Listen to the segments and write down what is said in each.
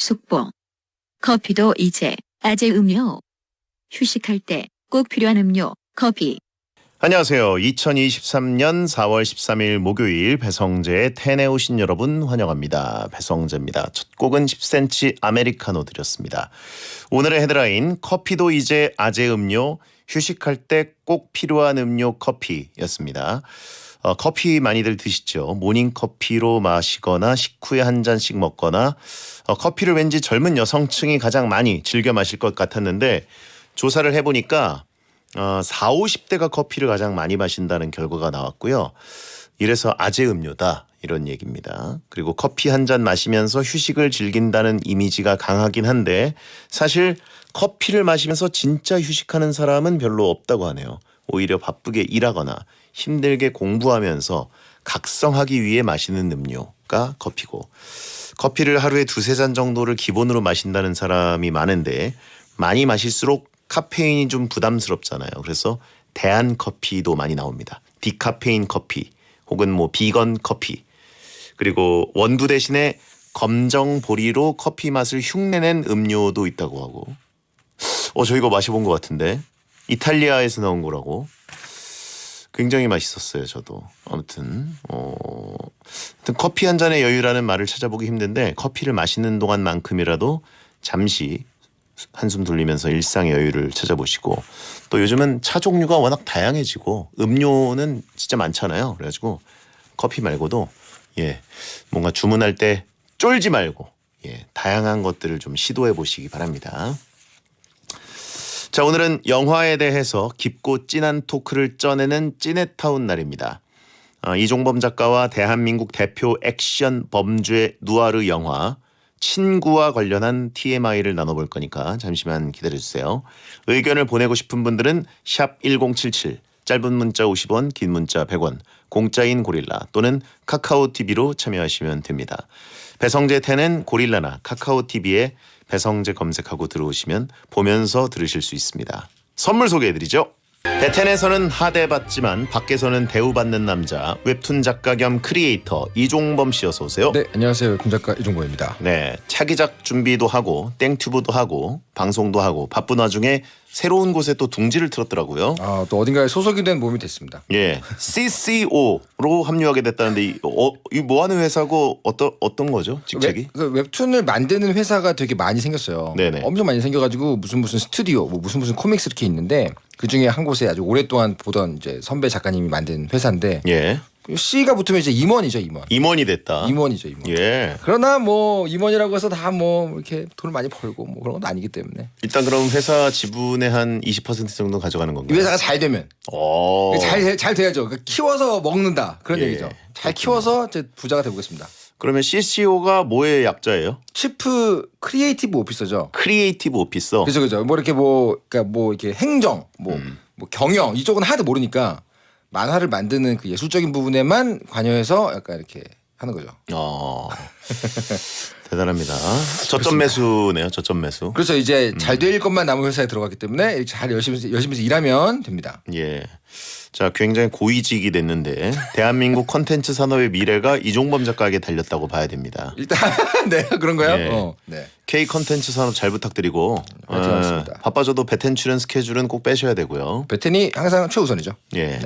숙보. 커피도 이제 아재 음료. 휴식할 때 꼭 필요한 음료, 커피. 안녕하세요. 2023년 4월 13일 목요일 배성재의 텐에 오신 여러분 환영합니다. 배성재입니다. 첫 곡은 10cm 아메리카노 드렸습니다. 오늘의 헤드라인 커피도 이제 아재 음료, 휴식할 때 꼭 필요한 음료 커피였습니다. 커피 많이들 드시죠. 모닝커피로 마시거나 식후에 한 잔씩 먹거나 커피를 왠지 젊은 여성층이 가장 많이 즐겨 마실 것 같았는데 조사를 해보니까 4, 50대가 커피를 가장 많이 마신다는 결과가 나왔고요. 이래서 아재 음료다 이런 얘기입니다. 그리고 커피 한 잔 마시면서 휴식을 즐긴다는 이미지가 강하긴 한데 사실 커피를 마시면서 진짜 휴식하는 사람은 별로 없다고 하네요. 오히려 바쁘게 일하거나 힘들게 공부하면서 각성하기 위해 마시는 음료가 커피고 커피를 하루에 2-3잔 정도를 기본으로 마신다는 사람이 많은데 많이 마실수록 카페인이 좀 부담스럽잖아요. 그래서 대안 커피도 많이 나옵니다. 디카페인 커피 혹은 비건 커피 그리고 원두 대신에 검정 보리로 커피 맛을 흉내낸 음료도 있다고 하고 저 이거 마셔본 것 같은데 이탈리아에서 나온 거라고 굉장히 맛있었어요. 저도 아무튼 커피 한 잔의 여유라는 말을 찾아보기 힘든데 커피를 마시는 동안만큼이라도 잠시 한숨 돌리면서 일상의 여유를 찾아보시고 또 요즘은 차 종류가 워낙 다양해지고 음료는 진짜 많잖아요. 그래가지고 커피 말고도 뭔가 주문할 때 쫄지 말고 다양한 것들을 좀 시도해 보시기 바랍니다. 자, 오늘은 영화에 대해서 깊고 찐한 토크를 쪄내는 찐해타운 날입니다. 이종범 작가와 대한민국 대표 액션 범죄 누아르 영화 친구와 관련한 TMI를 나눠볼 거니까 잠시만 기다려주세요. 의견을 보내고 싶은 분들은 샵 1077, 짧은 문자 50원, 긴 문자 100원, 공짜인 고릴라 또는 카카오TV로 참여하시면 됩니다. 배성재 텐은 고릴라나 카카오TV에 배성재 검색하고 들어오시면 보면서 들으실 수 있습니다. 선물 소개해드리죠. 배텐에서는 하대받지만 밖에서는 대우받는 남자 웹툰 작가 겸 크리에이터 이종범 씨 어서 오세요. 네, 안녕하세요. 웹툰 작가 이종범입니다. 네, 차기작 준비도 하고 땡튜브도 하고 방송도 하고 바쁜 와중에 새로운 곳에 또 둥지를 틀었더라고요. 또 어딘가에 소속이 된 몸이 됐습니다. CCO로 합류하게 됐다는데 이 뭐하는 회사고 어떤 거죠? 직책이? 웹툰을 만드는 회사가 되게 많이 생겼어요. 네네. 엄청 많이 생겨가지고 무슨 스튜디오, 무슨 코믹스 이렇게 있는데 그 중에 한 곳에 아주 오랫동안 보던 이제 선배 작가님이 만든 회사인데 C가 붙으면 이제 임원이죠, 임원. 임원이 됐다. 임원이죠, 임원. 그러나 임원이라고 해서 다 이렇게 돈을 많이 벌고 그런 건 아니기 때문에. 일단 그럼 회사 지분의 한 20% 정도 가져가는 건가요? 이 회사가 잘 되면. 잘 돼야죠. 그러니까 키워서 먹는다 그런 얘기죠. 잘 키워서 이제 부자가 되보겠습니다. 그러면 CCO가 뭐의 약자예요? 치프 크리에이티브 오피서죠. 크리에이티브 오피서. 그죠. 이렇게 행정, 경영 이쪽은 하나도 모르니까 만화를 만드는 그 예술적인 부분에만 관여해서 약간 이렇게 하는 거죠. 대단합니다. 저점 매수네요. 저점 매수. 그렇죠. 이제 잘 될 것만 남은 회사에 들어갔기 때문에 잘 열심히 일하면 됩니다. 자, 굉장히 고위직이 됐는데 대한민국 콘텐츠 산업의 미래가 이종범 작가에게 달렸다고 봐야 됩니다. 일단 네, 그런가요? 네. K 콘텐츠 산업 잘 부탁드리고 바빠져도 배텐 출연 스케줄은 꼭 빼셔야 되고요. 배텐이 항상 최우선이죠. 네.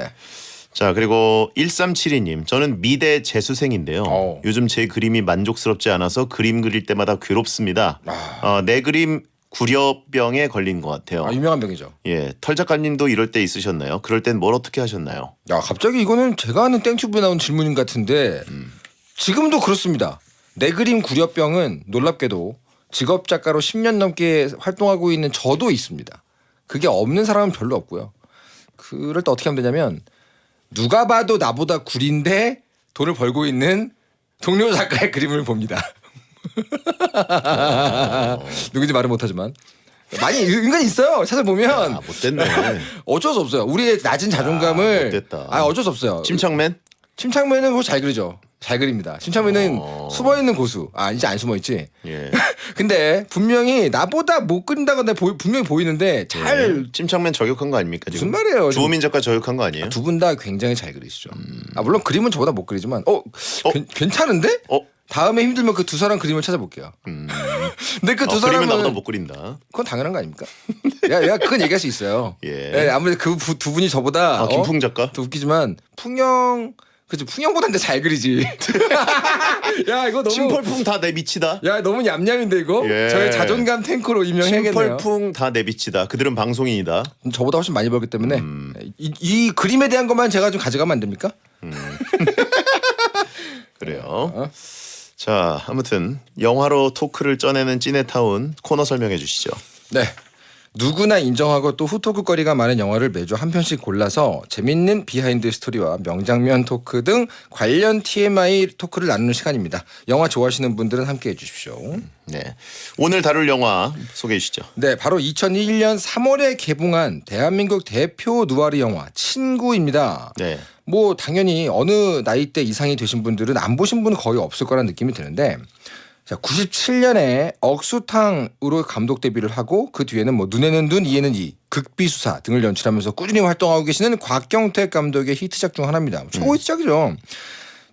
자, 그리고 1372님 저는 미대 재수생인데요. 요즘 제 그림이 만족스럽지 않아서 그림 그릴 때마다 괴롭습니다. 내 그림 구려병에 걸린 것 같아요. 유명한 병이죠. 털 작가님도 이럴 때 있으셨나요? 그럴 땐 뭘 어떻게 하셨나요? 갑자기 이거는 제가 아는 땡튜브에 나온 질문 같은데 지금도 그렇습니다. 내 그림 구려병은 놀랍게도 직업 작가로 10년 넘게 활동하고 있는 저도 있습니다. 그게 없는 사람은 별로 없고요. 그럴 때 어떻게 하면 되냐면 누가 봐도 나보다 구린데 돈을 벌고 있는 동료 작가의 그림을 봅니다. 누군지 말은 못하지만 많이 은근히 있어요. 찾아보면. 못됐네. 어쩔 수 없어요. 우리의 낮은 자존감을. 못됐다. 어쩔 수 없어요. 침착맨은 잘 그리죠. 잘 그립니다. 침착맨은 숨어있는 고수. 이제 안 숨어있지. 근데 분명히 나보다 못 그린다고 분명히 보이는데 침착맨 저격한 거 아닙니까 지금? 무슨 말이에요? 주호민 작가 저격한 거 아니에요? 두 분 다 굉장히 잘 그리시죠. 물론 그림은 저보다 못 그리지만 괜찮은데? 다음에 힘들면 그 두 사람 그림을 찾아볼게요. 근데 그 두 그림은 나보다 사람은 못 그린다. 그건 당연한 거 아닙니까? 야, 그건 얘기할 수 있어요. 예. 아무래도 그 두 분이 저보다 김풍 작가? 더 웃기지만 풍영 그치 풍영보단 잘 그리지. 야 이거 너무 심펄풍 다 내 미치다. 야 너무 얌얌인데 이거 예. 저의 자존감 탱커로 임명해야겠네요. 심펄풍 다 내 미치다. 그들은 방송인이다. 저보다 훨씬 많이 벌기 때문에 이 그림에 대한 것만 제가 좀 가져가면 안 됩니까? 그래요. 자, 아무튼 영화로 토크를 쪄내는 찐해타운 코너 설명해 주시죠. 네. 누구나 인정하고 또 후토크거리가 많은 영화를 매주 한 편씩 골라서 재밌는 비하인드 스토리와 명장면 토크 등 관련 TMI 토크를 나누는 시간입니다. 영화 좋아하시는 분들은 함께해 주십시오. 네. 오늘 다룰 영화 소개해 주시죠. 네, 바로 2001년 3월에 개봉한 대한민국 대표 누아르 영화 친구입니다. 네. 뭐 당연히 어느 나이대 이상이 되신 분들은 안 보신 분은 거의 없을 거라는 느낌이 드는데 자, 97년에 억수탕으로 감독 데뷔를 하고 그 뒤에는 뭐 눈에는 눈, 이에는 이, 극비수사 등을 연출하면서 꾸준히 활동하고 계시는 곽경택 감독의 히트작 중 하나입니다. 최고 히트작이죠.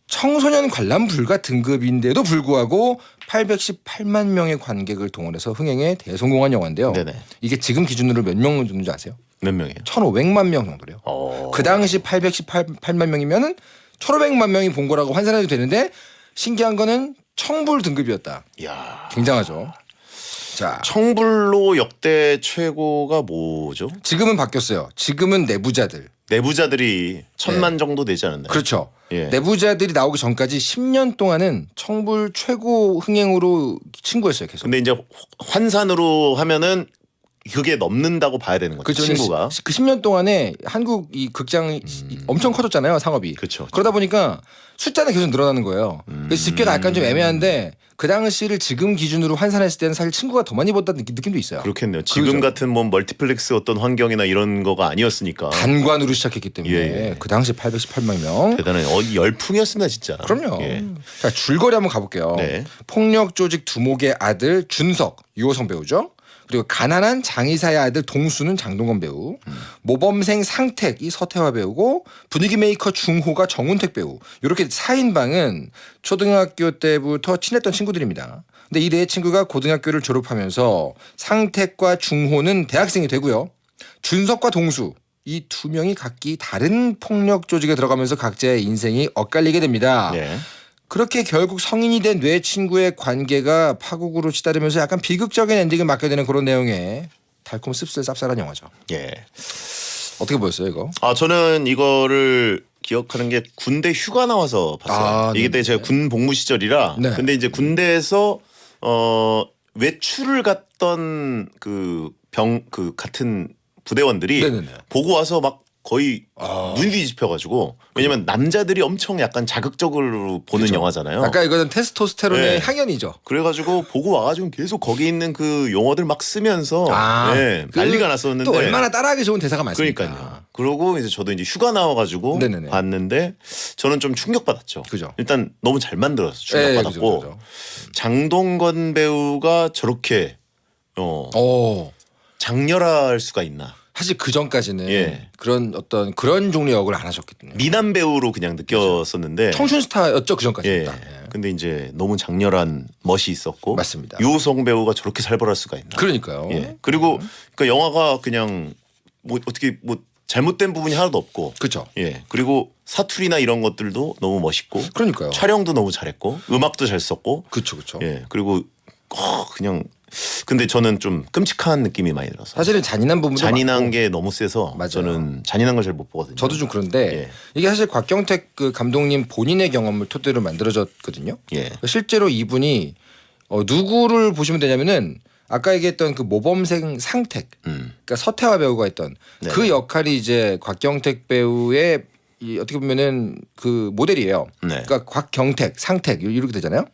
청소년 관람 불가 등급인데도 불구하고 818만 명의 관객을 동원해서 흥행에 대성공한 영화인데요. 네네. 이게 지금 기준으로 몇 명 정도인지 아세요? 몇 명이에요? 1,500만 명 정도래요. 그 당시 818만 명이면은 1,500만 명이 본 거라고 환산해도 되는데 신기한 거는 청불 등급이었다. 야. 굉장하죠. 자, 청불로 역대 최고가 뭐죠? 지금은 바뀌었어요. 지금은 내부자들. 내부자들이 1,000만 정도 되지 않았나요? 그렇죠. 예. 내부자들이 나오기 전까지 10년 동안은 청불 최고 흥행으로 친구였어요. 계속. 근데 이제 환산으로 하면은 그게 넘는다고 봐야 되는 거죠. 그렇죠. 친구가. 그 10년 동안에 한국 이 극장이 엄청 커졌잖아요. 상업이. 그렇죠. 그러다 보니까 숫자는 계속 늘어나는 거예요. 그래서 집계가 약간 좀 애매한데 그 당시를 지금 기준으로 환산했을 때는 사실 친구가 더 많이 봤다는 느낌도 있어요. 그렇겠네요. 지금 그렇죠. 같은 뭐 멀티플렉스 어떤 환경이나 이런 거가 아니었으니까. 단관으로 시작했기 때문에 예. 그 당시 818만 명. 대단해. 열풍이었습니다, 진짜. 그럼요. 예. 자, 줄거리 한번 가볼게요. 네. 폭력 조직 두목의 아들 준석, 유호성 배우죠. 그리고 가난한 장의사의 아들 동수는 장동건 배우, 모범생 상택이 서태화 배우고 분위기 메이커 중호가 정운택 배우. 이렇게 4인방은 초등학교 때부터 친했던 친구들입니다. 근데 이 네 친구가 고등학교를 졸업하면서 상택과 중호는 대학생이 되고요. 준석과 동수 이 두 명이 각기 다른 폭력 조직에 들어가면서 각자의 인생이 엇갈리게 됩니다. 네. 그렇게 결국 성인이 된 뇌 친구의 관계가 파국으로 치달으면서 약간 비극적인 엔딩을 맞게 되는 그런 내용의 달콤 씁쓸 쌉쌀한 영화죠. 예. 어떻게 보였어요 이거? 아, 저는 이거를 기억하는 게 군대 휴가 나와서 봤어요. 아, 이게 네네. 그때 제가 군 복무 시절이라. 네. 근데 이제 군대에서 외출을 갔던 그 같은 부대원들이 네네네. 보고 와서 막 거의 눈이 뒤집혀가지고 왜냐면 남자들이 엄청 약간 자극적으로 보는 그쵸. 영화잖아요. 아까 이거는 테스토스테론의 네. 향연이죠. 그래가지고 보고 와가지고 계속 거기 있는 그 용어들 막 쓰면서 그 난리가 났었는데 또 얼마나 따라하기 좋은 대사가 많습니까? 그러니까요. 그러고 이제 저도 이제 휴가 나와가지고 네네네. 봤는데 저는 좀 충격받았죠. 그죠. 일단 너무 잘 만들어서 네, 충격받았고 그죠. 장동건 배우가 저렇게 장렬할 수가 있나. 사실 그 전까지는 예. 그런 종류 역을 안 하셨거든요. 미남 배우로 그냥 느꼈었는데 청춘 스타였죠 그 전까지. 예. 근데 이제 너무 장렬한 멋이 있었고 맞습니다. 유호성 배우가 저렇게 살벌할 수가 있나. 그러니까요. 예. 그리고 그 영화가 그냥 뭐 어떻게 뭐 잘못된 부분이 하나도 없고. 그렇죠. 예. 그리고 사투리나 이런 것들도 너무 멋있고. 그러니까요. 촬영도 너무 잘했고 음악도 잘 썼고. 그렇죠. 예. 그리고 그냥 근데 저는 좀 끔찍한 느낌이 많이 들어서. 사실은 잔인한 부분도 잔인한 많고. 게 너무 세서 맞아요. 저는 잔인한 걸 잘 못 보거든요. 저도 좀 그런데 예. 이게 사실 곽경택 그 감독님 본인의 경험을 토대로 만들어졌거든요. 예. 실제로 이분이 누구를 보시면 되냐면은 아까 얘기했던 그 모범생 상택, 그러니까 서태화 배우가 했던 네. 그 역할이 이제 곽경택 배우의 이 어떻게 보면은 그 모델이에요. 네. 그러니까 곽경택, 상택 이렇게 되잖아요.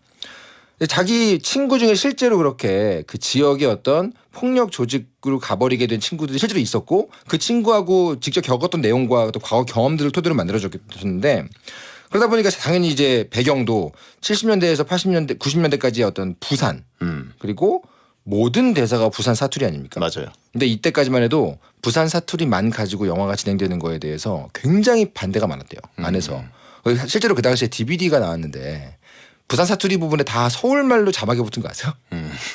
자기 친구 중에 실제로 그렇게 그 지역의 어떤 폭력 조직으로 가버리게 된 친구들이 실제로 있었고 그 친구하고 직접 겪었던 내용과 또 과거 경험들을 토대로 만들어졌는데 그러다 보니까 당연히 이제 배경도 70년대에서 80년대, 90년대까지의 어떤 부산 그리고 모든 대사가 부산 사투리 아닙니까? 맞아요. 근데 이때까지만 해도 부산 사투리만 가지고 영화가 진행되는 거에 대해서 굉장히 반대가 많았대요. 안에서. 실제로 그 당시에 DVD가 나왔는데 부산 사투리 부분에 다 서울말로 자막이 붙은 거 아세요?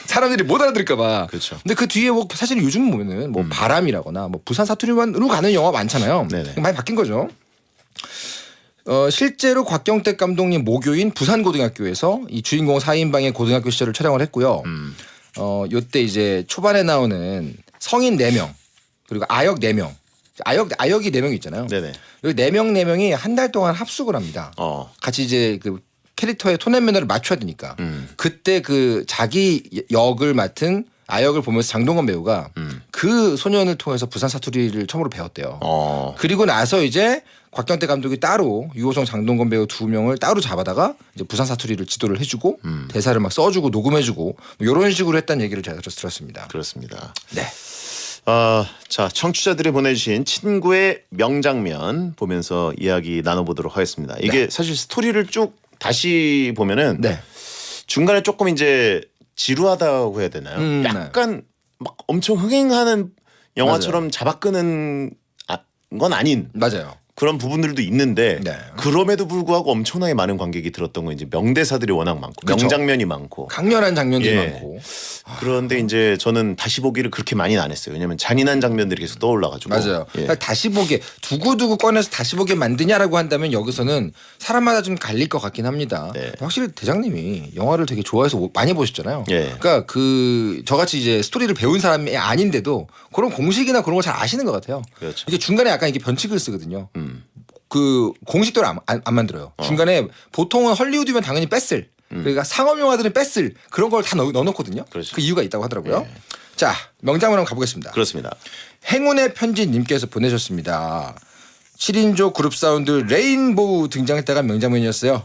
사람들이 못 알아들을까봐. 그렇죠. 근데 그 뒤에 뭐 사실 요즘 보면은 뭐 바람이라거나 뭐 부산 사투리만으로 가는 영화 많잖아요. 네네. 많이 바뀐 거죠. 실제로 곽경택 감독님 모교인 부산고등학교에서 이 주인공 4인방의 고등학교 시절을 촬영을 했고요. 요때 이제 초반에 나오는 성인 4명 그리고 아역 4명. 아역이 4명 있잖아요. 네네. 여기 4명이 한 달 동안 합숙을 합니다. 같이 이제 그 캐릭터의 톤 앤 매너를 맞춰야 되니까. 그때 그 자기 역을 맡은 아역을 보면서 장동건 배우가 그 소년을 통해서 부산 사투리를 처음으로 배웠대요. 그리고 나서 이제 곽경태 감독이 따로 유호성 장동건 배우 2명을 따로 잡아다가 이제 부산 사투리를 지도를 해주고 대사를 막 써주고 녹음해주고 뭐 이런 식으로 했다는 얘기를 제가 들었습니다. 그렇습니다. 네. 자, 청취자들이 보내주신 친구의 명장면 보면서 이야기 나눠보도록 하겠습니다. 이게 사실 스토리를 쭉 다시 보면은 네. 중간에 조금 이제 지루하다고 해야 되나요? 약간 막 엄청 흥행하는 영화처럼 잡아끄는 건 아닌 맞아요. 그런 부분들도 있는데 네. 그럼에도 불구하고 엄청나게 많은 관객이 들었던 건 이제 명대사들이 워낙 많고 그쵸. 명장면이 많고 강렬한 장면들이 예. 많고. 그런데 이제 저는 다시 보기를 그렇게 많이는 안 했어요. 왜냐하면 잔인한 장면들이 계속 떠올라가지고. 맞아요. 예. 그러니까 다시 보게 두고두고 꺼내서 다시 보게 만드냐라고 한다면 여기서는 사람마다 좀 갈릴 것 같긴 합니다. 네. 확실히 대장님이 영화를 되게 좋아해서 많이 보셨잖아요. 예. 그러니까 그 저같이 이제 스토리를 배운 사람이 아닌데도 그런 공식이나 그런 걸 잘 아시는 것 같아요. 그렇죠. 이게 중간에 약간 이게 변칙을 쓰거든요. 그 공식대로 안 만들어요. 중간에 보통은 헐리우드면 당연히 뺐을. 그러니까 상업 영화들은 뺐을 그런 걸 다 넣어놓거든요. 그렇죠. 그 이유가 있다고 하더라고요. 예. 자, 명장면 한번 가보겠습니다. 그렇습니다. 행운의 편지님께서 보내셨습니다. 7인조 그룹 사운드 레인보우 등장했다가 명장면이었어요.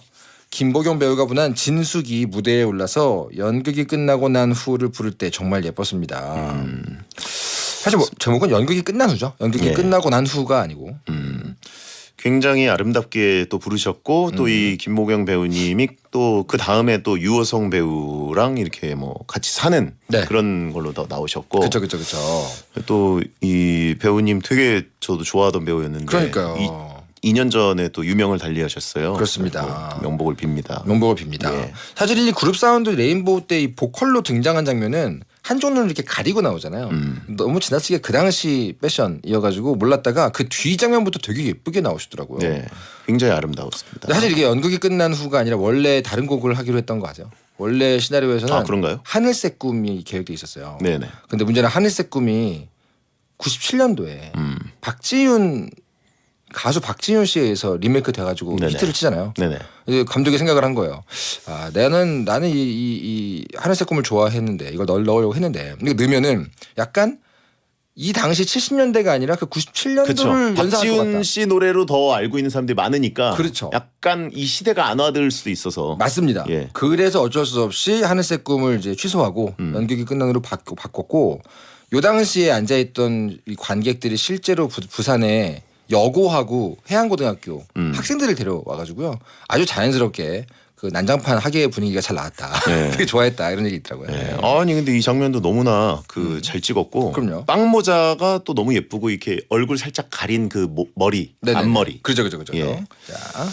김보경 배우가 분한 진숙이 무대에 올라서 연극이 끝나고 난 후를 부를 때 정말 예뻤습니다. 사실 뭐 제목은 연극이 끝난 후죠. 연극이 예. 끝나고 난 후가 아니고. 굉장히 아름답게 또 부르셨고 또 이 김보경 배우님이 또 그 다음에 또 유호성 배우랑 이렇게 뭐 같이 사는 네. 그런 걸로 더 나오셨고 그렇죠. 또 이 배우님 되게 저도 좋아하던 배우였는데 그러니까요. 2년 전에 또 유명을 달리하셨어요. 그렇습니다. 그래서 명복을 빕니다. 명복을 빕니다. 예. 사실 이 그룹 사운드 레인보우 때 이 보컬로 등장한 장면은 한쪽 눈을 이렇게 가리고 나오잖아요. 너무 지나치게 그 당시 패션이어가지고 몰랐다가 그 뒤 장면부터 되게 예쁘게 나오시더라고요. 네, 굉장히 아름다웠습니다. 근데 사실 이게 연극이 끝난 후가 아니라 원래 다른 곡을 하기로 했던 거 아세요? 원래 시나리오에서는 아, 그런가요? 하늘색 꿈이 계획돼 있었어요. 네네. 근데 문제는 하늘색 꿈이 97년도에 박지윤 가수 박지윤 씨에 의해서 리메이크 돼가지고 네네. 히트를 치잖아요. 네네. 이제 감독이 생각을 한 거예요. 아, 나는 이 하늘색 꿈을 좋아했는데 이걸 넣으려고 했는데 이거 넣으면은 약간 이 당시 70년대가 아니라 그 97년도를 그렇죠. 연상할 것 같다. 박지훈 씨 노래로 더 알고 있는 사람들이 많으니까 그렇죠. 약간 이 시대가 안 와닿을 수도 있어서 맞습니다. 예. 그래서 어쩔 수 없이 하늘색 꿈을 이제 취소하고 연극이 끝난 후로 바꿨고 요 당시에 앉아있던 이 관객들이 실제로 부산에 여고하고 해안고등학교 학생들을 데려와가지고요 아주 자연스럽게 그 난장판 학예의 분위기가 잘 나왔다. 네. 되게 좋아했다 이런 얘기 있더라고요. 네. 아니 근데 이 장면도 너무나 그 잘 찍었고 그럼요. 빵 모자가 또 너무 예쁘고 이렇게 얼굴 살짝 가린 그 머리 네네네. 앞머리 그죠. 예. 자,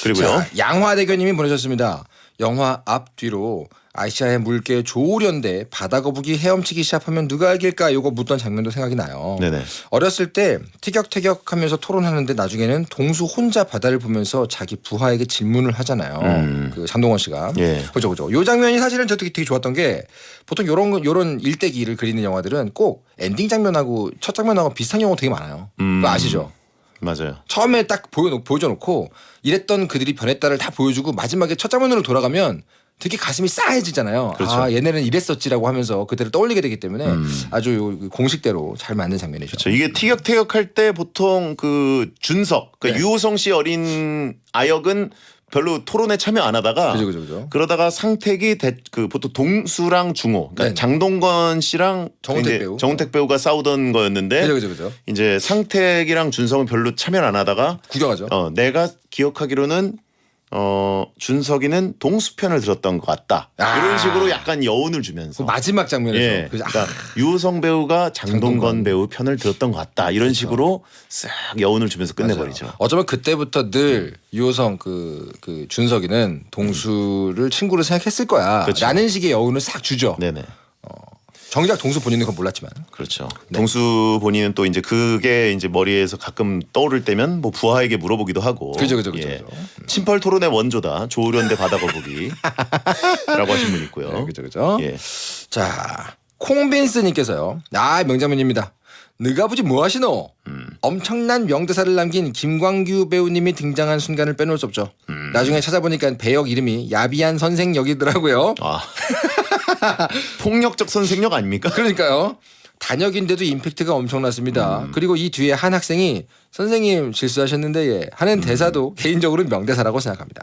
그리고요. 자, 양화대교님이 보내셨습니다. 영화 앞뒤로 아시아의 물개 조우련대 바다거북이 헤엄치기 시합하면 누가 이길까 요거 묻던 장면도 생각이 나요. 네네. 어렸을 때 티격태격하면서 토론하는데 나중에는 동수 혼자 바다를 보면서 자기 부하에게 질문을 하잖아요. 그 장동건 씨가. 예. 그죠. 요 장면이 사실은 저 되게 좋았던 게 보통 요런 일대기를 그리는 영화들은 꼭 엔딩 장면하고 첫 장면하고 비슷한 경우가 되게 많아요. 그거 아시죠? 맞아요. 처음에 딱 보여줘놓고 이랬던 그들이 변했다를 다 보여주고 마지막에 첫 장면으로 돌아가면 되게 가슴이 싸해지잖아요. 그렇죠. 아 얘네는 이랬었지라고 하면서 그때를 떠올리게 되기 때문에 아주 요 공식대로 잘 맞는 장면이죠. 그렇죠. 이게 티격태격할 때 보통 그 준석, 그러니까 네. 유호성 씨 어린 아역은 별로 토론에 참여 안 하다가 그죠. 그러다가 상택이 그 보통 동수랑 중호, 그러니까 네네. 장동건 씨랑 정은택 이제 배우. 정은택 배우가 싸우던 거였는데 그죠. 이제 상택이랑 준성은 별로 참여를 안 하다가 구경하죠. 내가 기억하기로는 준석이는 동수편을 들었던 것 같다. 이런 식으로 약간 여운을 주면서 마지막 장면에서 예. 그래서 그러니까 유호성 배우가 장동건 배우 편을 들었던 것 같다. 이런 식으로 싹 여운을 주면서 끝내버리죠. 맞아요. 어쩌면 그때부터 늘 유호성 그 준석이는 동수를 친구로 생각했을 거야. 그렇죠. 라는 식의 여운을 싹 주죠. 네네. 정작 동수 본인은 그건 몰랐지만. 그렇죠. 동수 본인은 또 이제 그게 이제 머리에서 가끔 떠오를 때면 뭐 부하에게 물어보기도 하고. 그죠. 친펄 토론의 원조다. 조우련대 바다 거북이라고 하신 분 있고요. 네, 그죠. 예. 자, 콩빈스님께서요. 명장면입니다. 너가 아버지 뭐 하시노? 엄청난 명대사를 남긴 김광규 배우님이 등장한 순간을 빼놓을 수 없죠. 나중에 찾아보니까 배역 이름이 야비한 선생역이더라고요. 아. 폭력적 선생역 아닙니까? 그러니까요. 단역인데도 임팩트가 엄청났습니다. 그리고 이 뒤에 한 학생이 선생님 실수하셨는데 예 하는 대사도 개인적으로는 명대사라고 생각합니다.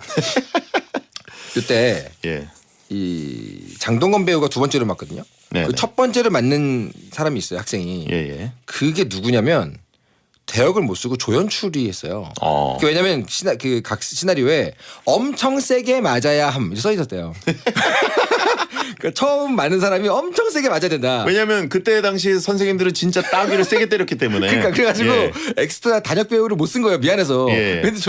그때 예. 이 장동건 배우가 두 번째로 맡거든요. 네, 그 네. 첫 번째로 맡는 사람이 있어요, 학생이. 예. 그게 누구냐면 대역을 못 쓰고 조연출이 했어요. 왜냐면 각 시나리오에 엄청 세게 맞아야 함 써 있었대요. 그러니까 처음 맞는 사람이 엄청 세게 맞아야 된다. 왜냐하면 그때 당시 선생님들은 진짜 따귀를 세게 때렸기 때문에. 그러니까 그래가지고 예. 엑스트라 단역 배우를 못 쓴 거예요. 미안해서. 예. 근데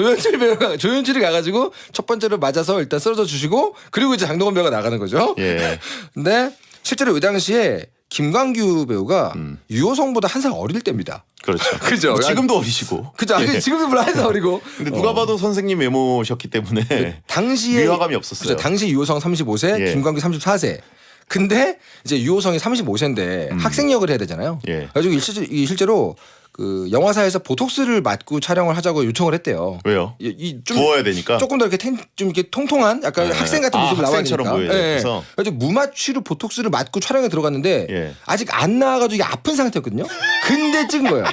조연출이 가가지고 첫 번째로 맞아서 일단 쓰러져 주시고 그리고 이제 장동건 배우가 나가는 거죠. 예. 근데 실제로 이 당시에 김광규 배우가 유호성보다 한 살 어릴 때입니다. 그렇죠. 그죠. 뭐 지금도 어리시고. 그죠. 예. 지금도 물론 한 살 어리고. 근데 누가 봐도 선생님 외모셨기 때문에 당시에 위화감이 없었어요. 그죠. 당시 유호성 35세, 예. 김광규 34세. 근데 이제 유호성이 35세인데 학생 역을 해야 되잖아요. 예. 그래가지고 실제로 그 영화사에서 보톡스를 맞고 촬영을 하자고 요청을 했대요. 왜요? 좀 부어야 되니까. 조금 더 이렇게 좀 이렇게 통통한 약간 네. 학생 같은 모습을 나와야 되니까. 학생처럼 보여야 돼서. 그래서 무마취로 보톡스를 맞고 촬영에 들어갔는데 예. 아직 안 나와가지고 이게 아픈 상태였거든요. 근데 찍은 거예요.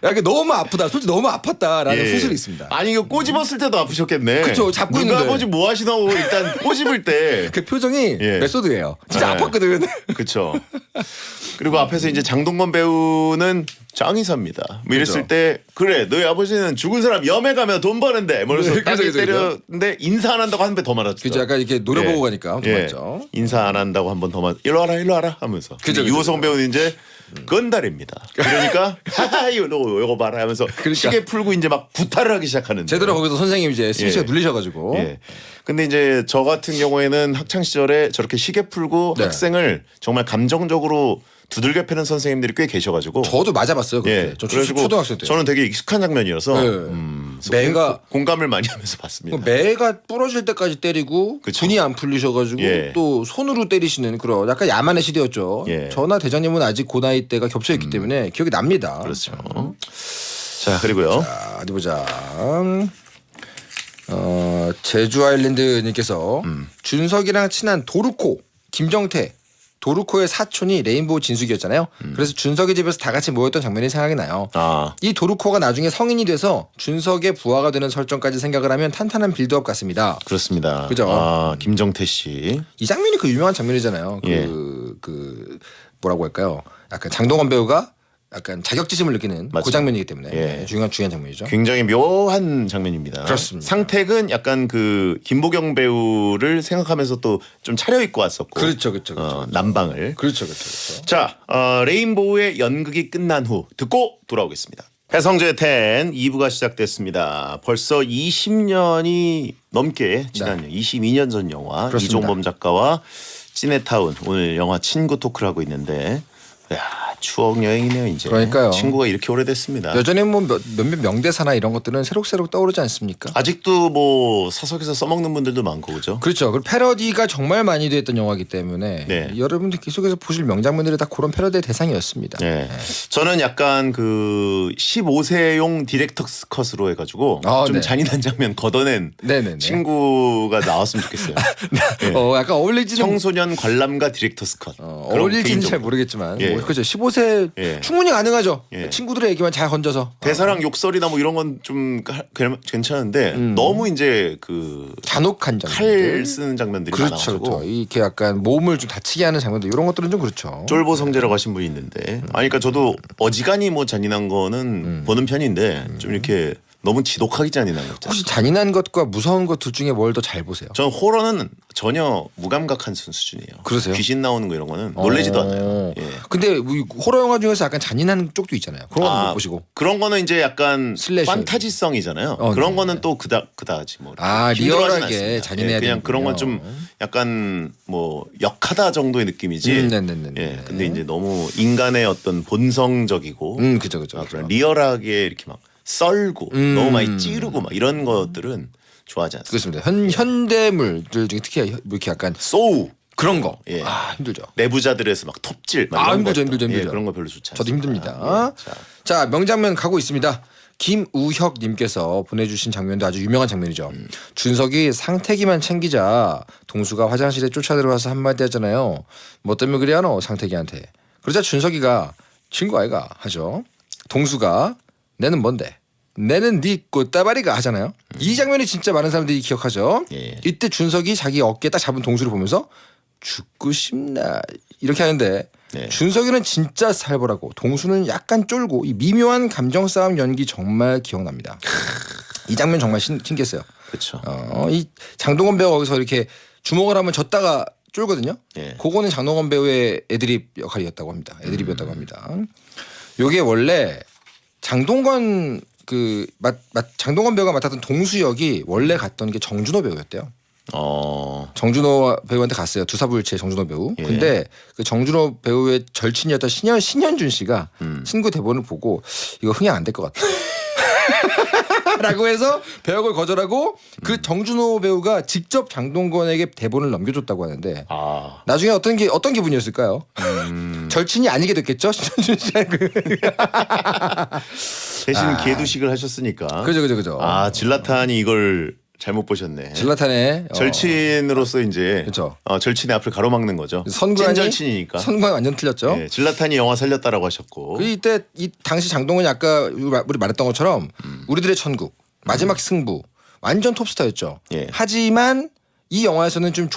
야, 이게 너무 아프다. 솔직히 너무 아팠다라는 예. 소설이 있습니다. 아니 이거 꼬집었을 때도 아프셨겠네. 그쵸, 잡고 누가 있는데. 아버지 뭐 하시나고 일단 꼬집을 때. 그 표정이 예. 메소드예요. 진짜 네. 아팠거든. 그렇죠. 그리고 앞에서 이제 장동건 배우는 짱이사입니다. 뭐 이랬을 그죠. 때 그래 너희 아버지는 죽은 사람 염에 가면 돈 버는데 뭐 이래서 네, 그죠, 딱히 그죠, 그죠. 때렸는데 인사 안 한다고 한 배 더 맞았죠. 그죠. 약간 이렇게 노려보고 예. 가니까 더 예. 맞죠. 인사 안 한다고 한 번 더 맞. 일로 와라 하면서. 그죠, 근데 그죠, 유호성 배우는 이제 건달입니다. 그러니까 하하 이거 봐라 하면서 시계 풀고 이제 막 구타를 하기 시작하는데. 제대로 거기서 선생님 이제 스위치가 예. 눌리셔가지고. 예. 근데 이제 저 같은 경우에는 학창 시절에 저렇게 시계 풀고 네. 학생을 정말 감정적으로 두들겨 패는 선생님들이 꽤 계셔가지고. 저도 맞아봤어요. 그때. 예. 저 그래가지고 초등학생 때. 저는 되게 익숙한 장면이어서 네. 그래서 매가- 공감을 많이 하면서 봤습니다. 매가 부러질 때까지 때리고 그쵸. 분이 안 풀리셔가지고 예. 또 손으로 때리시는 그런 약간 야만의 시대였죠. 예. 저나 대장님은 아직 그 나이 때가 겹쳐있기 때문에 기억이 납니다. 그렇죠. 자 그리고요. 자, 어디 보자. 제주 아일랜드님께서 준석이랑 친한 도르코 김정태 도르코의 사촌이 레인보우 진숙이었잖아요. 그래서 준석의 집에서 다 같이 모였던 장면이 생각이 나요. 아 이 도르코가 나중에 성인이 돼서 준석의 부하가 되는 설정까지 생각을 하면 탄탄한 빌드업 같습니다. 그렇습니다. 그죠? 아 김정태 씨. 이 장면이 그 유명한 장면이잖아요. 예. 그 뭐라고 할까요? 약간 장동건 배우가 약간 자격지심을 느끼는 맞죠. 그 장면이기 때문에 예. 중요한 장면이죠. 굉장히 묘한 장면입니다. 그렇습니다. 상택은 약간 그 김보경 배우를 생각하면서 또 좀 차려입고 왔었고. 그렇죠. 남방을. 그렇죠. 자, 레인보우의 연극이 끝난 후 듣고 돌아오겠습니다. 배성재 10 2부가 시작됐습니다. 벌써 20년이 넘게 지난 22년 전 영화 그렇습니다. 이종범 작가와 찌네타운 오늘 영화 친구 토크를 하고 있는데 야 추억 여행이네요 이제. 그러니까요. 친구가 이렇게 오래됐습니다. 여전히 뭐 몇몇 명대사나 이런 것들은 새록새록 떠오르지 않습니까? 아직도 뭐 사석에서 써먹는 분들도 많고 그죠? 그렇죠. 그리고 패러디가 정말 많이 됐던 영화이기 때문에 네. 여러분들 계속해서 보실 명장면들이 다 그런 패러디의 대상이었습니다. 네. 저는 약간 그 15세용 디렉터스 컷으로 해가지고 좀 네. 잔인한 장면 걷어낸 네네네. 친구가 나왔으면 좋겠어요. 네. 약간 어울리지는 청소년 관람가 디렉터스 컷. 그런 어울릴지는 개인적으로. 잘 모르겠지만 예. 뭐 그렇죠. 15세 예. 충분히 가능하죠. 예. 친구들의 얘기만 잘 건져서 대사랑 욕설이나 뭐 이런 건 좀 괜찮은데 너무 이제 그 잔혹한 칼 장면들. 쓰는 장면들이 그렇죠, 많아가지고 그렇죠. 이렇게 약간 몸을 좀 다치게 하는 장면들 이런 것들은 좀 그렇죠. 쫄보 성재라고 하신 분이 있는데 아니 그러니까 저도 어지간히 뭐 잔인한 거는 보는 편인데 좀 이렇게 너무 지독하게 잔인한 거 있잖아요. 혹시 잔인한 것과 무서운 것 둘 중에 뭘 더 잘 보세요? 저는 호러는 전혀 무감각한 수준이에요. 그러세요? 귀신 나오는 거 이런 거는 놀래지도 않아요. 예. 근데 호러 영화 중에서 약간 잔인한 쪽도 있잖아요. 그런 건 못 보시고. 그런 거는 이제 약간 슬래셔. 판타지성이잖아요. 그런 거는 또 그다지 뭐. 리얼하게 않습니다. 잔인해야 그냥 그런 건 좀 약간 뭐 역하다 정도의 느낌이지. 네네네. 예. 근데 이제 너무 인간의 어떤 본성적이고 그죠. 그런 리얼하게 이렇게 막 썰고 너무 많이 찌르고 막 이런 것들은 좋아하지 않습니다. 그렇습니다. 현대물들 중에 특히 뭐 이렇게 약간 소우 그런 거. 예. 힘들죠. 내부자들에서 막 톱질 막 이런 힘들죠. 예, 그런 거 별로 좋지 않습니다. 저도 힘듭니다. 자, 명장면 가고 있습니다. 김우혁님께서 보내주신 장면도 아주 유명한 장면이죠. 준석이 상태기만 챙기자 동수가 화장실에 쫓아들어와서 한마디 하잖아요. 뭐 때문에 그래야 너 상태기한테. 그러자 준석이가 친구 아이가 하죠. 동수가 내는 뭔데? 내는 네 꽃다발이가 하잖아요. 이 장면이 진짜 많은 사람들이 기억하죠. 예. 이때 준석이 자기 어깨에 딱 잡은 동수를 보면서 죽고 싶나 이렇게 하는데 네. 준석이는 진짜 살벌하고 동수는 약간 쫄고 이 미묘한 감정 싸움 연기 정말 기억납니다. 이 장면 정말 신기했어요. 그렇죠. 이 장동건 배우가 거기서 이렇게 주먹을 한번 졌다가 쫄거든요. 예. 그거는 장동건 배우의 애드립 역할이었다고 합니다. 애드립이었다고 합니다. 요게 원래 장동건 장동건 배우가 맡았던 동수 역이 원래 갔던 게 정준호 배우였대요. 정준호 배우한테 갔어요. 두사부일체 정준호 배우. 예. 근데 그 정준호 배우의 절친이었던 신현준 씨가 친구 대본을 보고 이거 흥행 안 될 것 같다. 라고 해서 배역을 거절하고 그 정준호 배우가 직접 장동건에게 대본을 넘겨줬다고 하는데 나중에 어떤 기분이었을까요? 절친이 아니게 됐겠죠? 신현준 씨하고. 대신 개두식을 하셨으니까. 그죠. 질라탄이 이걸 잘못 보셨네. 질라탄의 절친으로서 이제 그렇죠. 절친의 앞을 가로막는 거죠. 선관이 찐절친이니까. 선관 완전 틀렸죠. 예, 질라탄이 영화 살렸다라고 하셨고. 이때 이 당시 장동건이 아까 우리 말했던 것처럼 우리들의 천국 마지막 승부 완전 톱스타였죠. 예. 하지만 이 영화에서는 좀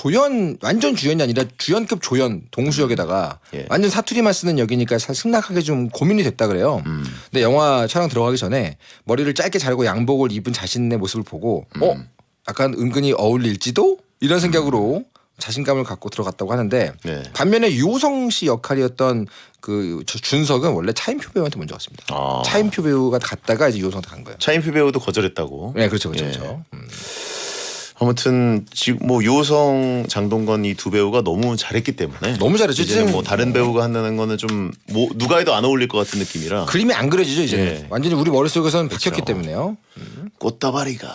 완전 주연이 아니라 주연급 조연 동수역에다가 예. 완전 사투리만 쓰는 역이니까 승낙하기 좀 고민이 됐다 그래요. 근데 영화 촬영 들어가기 전에 머리를 짧게 자르고 양복을 입은 자신의 모습을 보고 약간 은근히 어울릴지도 이런 생각으로 자신감을 갖고 들어갔다고 하는데 네. 반면에 유호성 씨 역할이었던 그 준석은 원래 차인표 배우한테 먼저 갔습니다. 차인표 배우가 갔다가 이제 유호성한테 간 거예요. 차인표 배우도 거절했다고. 네, 그렇죠. 예. 아무튼 지금 뭐 유호성, 장동건 이 두 배우가 너무 잘했기 때문에 너무 잘했죠. 이제는 뭐 다른 배우가 한다는 거는 좀 뭐 누가 해도 안 어울릴 것 같은 느낌이라. 그림이 안 그려지죠 이제. 예. 완전히 우리 머릿속에서는 그렇죠. 박혔기 때문에요. 꽃다발이가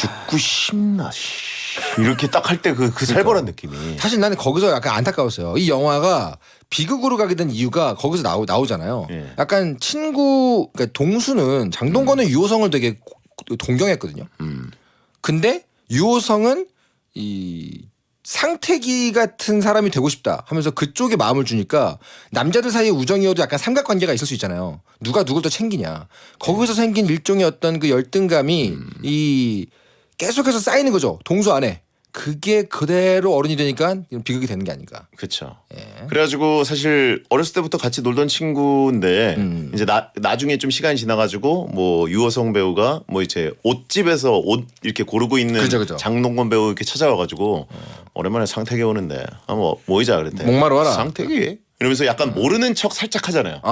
죽고 싶나 이렇게 딱 할 때 그 살벌한 느낌이. 사실 나는 거기서 약간 안타까웠어요. 이 영화가 비극으로 가게 된 이유가 거기서 나오잖아요. 예. 약간 그러니까 동수는 장동건은 유호성을 되게 동경했거든요. 근데 유호성은 이 상태기 같은 사람이 되고 싶다 하면서 그쪽에 마음을 주니까 남자들 사이의 우정이어도 약간 삼각관계가 있을 수 있잖아요. 누가 누굴 더 챙기냐. 거기서 생긴 일종의 어떤 그 열등감이 이 계속해서 쌓이는 거죠. 동수 안에. 그게 그대로 어른이 되니까 비극이 되는 게 아닌가. 그렇죠. 예. 그래가지고 사실 어렸을 때부터 같이 놀던 친구인데 이제 나중에 좀 시간이 지나가지고 뭐 유호성 배우가 뭐 이제 옷집에서 옷 이렇게 고르고 있는 그죠. 장동건 배우 이렇게 찾아와가지고 오랜만에 상태기 오는데 뭐 모이자 그랬대. 목마루 와라. 상태기? 이러면서 약간 모르는 척 살짝 하잖아요.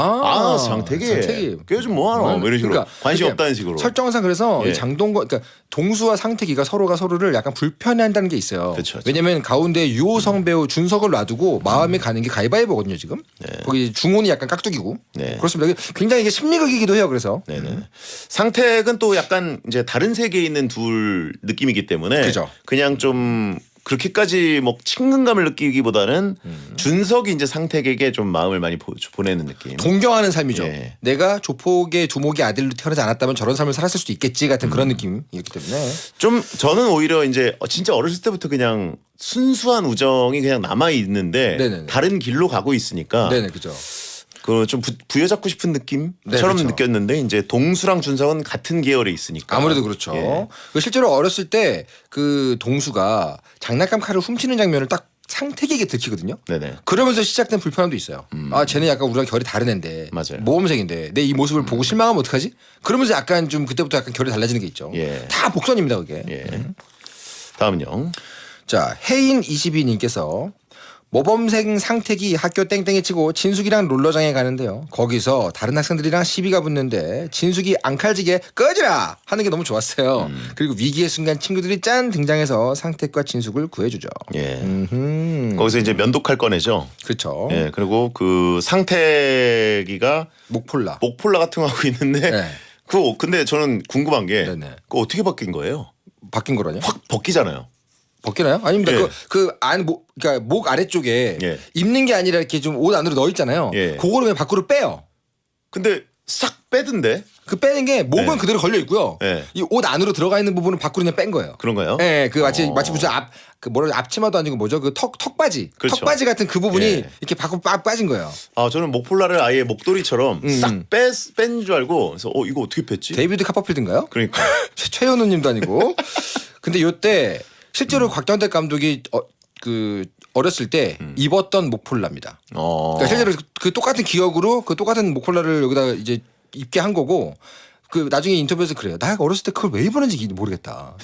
상태기. 그 요즘 뭐하노? 뭐 이런 식으로 관심 그러니까 없다는 식으로. 설정상 그래서 예. 이 장동건 그러니까 동수와 상태기가 서로가 서로를 약간 불편해한다는 게 있어요. 그쵸. 왜냐하면 가운데 유호성 배우 준석을 놔두고 마음이 가는 게 가위바위보거든요 지금. 거기 중훈이 약간 깍두기고. 네. 그렇습니다. 굉장히 이게 심리극이기도 해요. 그래서. 네네. 상택은 또 약간 이제 다른 세계에 있는 둘 느낌이기 때문에 그죠. 그냥 좀 그렇게까지 뭐 친근감을 느끼기보다는 준석이 이제 상택에게 좀 마음을 많이 보내는 느낌. 동경하는 삶이죠. 예. 내가 조폭의 두목의 아들로 태어나지 않았다면 저런 삶을 살았을 수도 있겠지 같은 그런 느낌이기 때문에. 좀 저는 오히려 이제 진짜 어렸을 때부터 그냥 순수한 우정이 그냥 남아 있는데 네네네. 다른 길로 가고 있으니까 네네 그죠. 그 좀 부여잡고 싶은 느낌처럼 네, 그렇죠. 느꼈는데 이제 동수랑 준석은 같은 계열에 있으니까 아무래도 그렇죠. 예. 실제로 어렸을 때 그 동수가 장난감 칼을 훔치는 장면을 딱 상택에게 들키거든요. 네네. 그러면서 시작된 불편함도 있어요. 아 쟤는 약간 우리랑 결이 다른 애인데 맞아요. 모범생인데 내 이 모습을 보고 실망하면 어떡하지? 그러면서 약간 좀 그때부터 약간 결이 달라지는 게 있죠. 예. 다 복선입니다 그게. 예. 다음은요. 자 혜인 22님께서 모범생 상택이 학교 땡땡이 치고 진숙이랑 롤러장에 가는데요. 거기서 다른 학생들이랑 시비가 붙는데 진숙이 앙칼지게 꺼지라 하는 게 너무 좋았어요. 그리고 위기의 순간 친구들이 짠 등장해서 상택과 진숙을 구해주죠. 예. 음흠. 거기서 이제 면도칼 꺼내죠. 그렇죠. 예. 그리고 그 상태기가 목폴라. 목폴라 같은 거 하고 있는데 네. 그거 근데 저는 궁금한 게 네네. 그거 어떻게 바뀐 거예요? 바뀐 거라뇨? 확 벗기잖아요. 벗기나요? 아닙니다. 예. 그러니까 목 아래쪽에 예. 입는 게 아니라 이렇게 좀 옷 안으로 넣어 있잖아요. 예. 그거를 그냥 밖으로 빼요. 근데 싹 빼던데 그 빼는 게 목은 예. 그대로 걸려 있고요. 예. 이 옷 안으로 들어가 있는 부분은 밖으로 그냥 뺀 거예요. 그런가요? 예, 그 마치 무슨 앞치마도 아니고 뭐죠? 그 턱바지. 그렇죠. 턱바지 같은 그 부분이 예. 이렇게 밖으로 빠진 거예요. 아 저는 목폴라를 아예 목도리처럼 싹 뺀 줄 알고 그래서 이거 어떻게 뺐지? 데이비드 카퍼필드인가요? 그러니까 최현우님도 아니고. 근데 요때 실제로 곽경택 감독이 어렸을 때 입었던 목폴라입니다. 그러니까 실제로 그 똑같은 기억으로 그 똑같은 목폴라를 여기다 이제 입게 한 거고 그 나중에 인터뷰에서 그래요. 나 어렸을 때 그걸 왜 입었는지 모르겠다.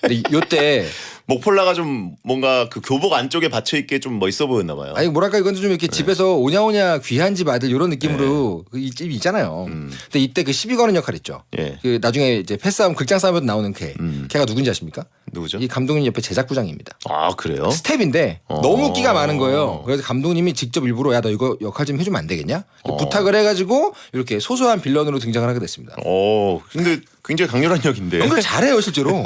근데 요때 목폴라가 좀 뭔가 그 교복 안쪽에 받쳐 있게 좀 멋있어 보였나 봐요. 아니 뭐랄까 이건 좀 이렇게 집에서 오냐오냐 귀한 집 아들 이런 느낌으로 이 집이 있잖아요. 근데 이때 그 시비 거는 역할 있죠. 예. 그 나중에 이제 패싸움 극장 싸움에도 나오는 걔가 누군지 아십니까? 누구죠? 이 감독님 옆에 제작부장입니다. 아 그래요? 스텝인데 너무 끼가 많은 거예요. 그래서 감독님이 직접 일부러 야 너 이거 역할 좀 해주면 안 되겠냐? 부탁을 해가지고 이렇게 소소한 빌런으로 등장을 하게 됐습니다. 근데 굉장히 강렬한 역인데. 그걸 잘해요 실제로.